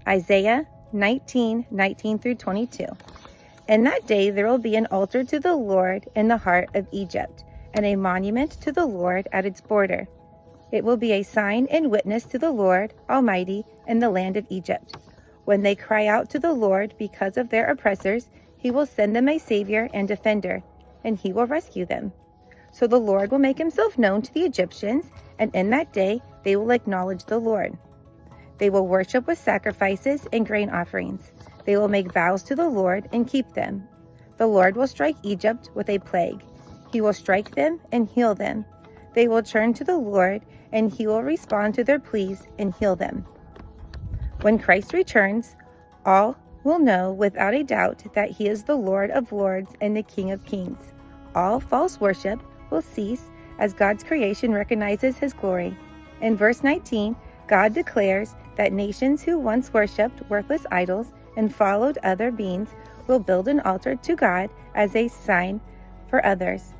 Isaiah 19:19 through 22. In that day there will be an altar to the Lord in the heart of Egypt, and a monument to the Lord at its border. It will be a sign and witness to the Lord Almighty in the land of Egypt. When they cry out to the Lord because of their oppressors, he will send them a savior and defender, and he will rescue them. So the Lord will make himself known to the Egyptians, and in that day they will acknowledge the Lord. They will worship with sacrifices and grain offerings. They will make vows to the Lord and keep them. The Lord will strike Egypt with a plague. He will strike them and heal them. They will turn to the Lord, and he will respond to their pleas and heal them. When Christ returns, all will know without a doubt that he is the Lord of lords and the King of kings. All false worship will cease as God's creation recognizes his glory. In verse 19, God declares that nations who once worshipped worthless idols and followed other beings will build an altar to God as a sign for others.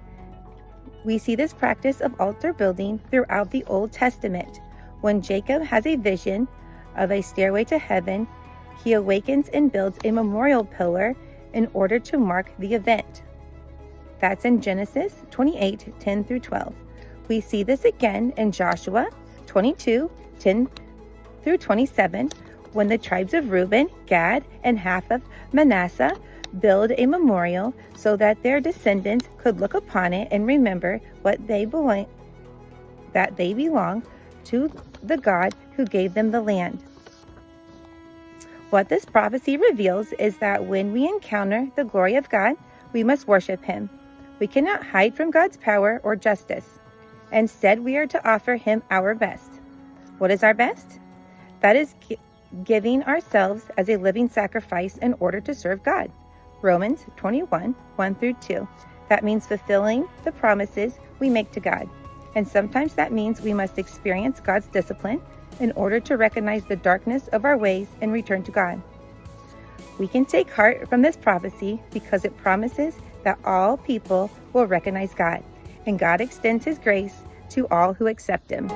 We see this practice of altar building throughout the Old Testament. When Jacob has a vision of a stairway to heaven, he awakens and builds a memorial pillar in order to mark the event. That's in Genesis 28:10 through 12. We see this again in Joshua 22:10 through 27, when the tribes of Reuben, Gad, and half of Manasseh build a memorial so that their descendants could look upon it and remember that they belong to the God who gave them the land. What this prophecy reveals is that when we encounter the glory of God, we must worship him. We cannot hide from God's power or justice. Instead, we are to offer him our best. What is our best? That is giving ourselves as a living sacrifice in order to serve God. Romans 21:1 through 2. That means fulfilling the promises we make to God. And sometimes that means we must experience God's discipline in order to recognize the darkness of our ways and return to God. We can take heart from this prophecy because it promises that all people will recognize God, and God extends his grace to all who accept him.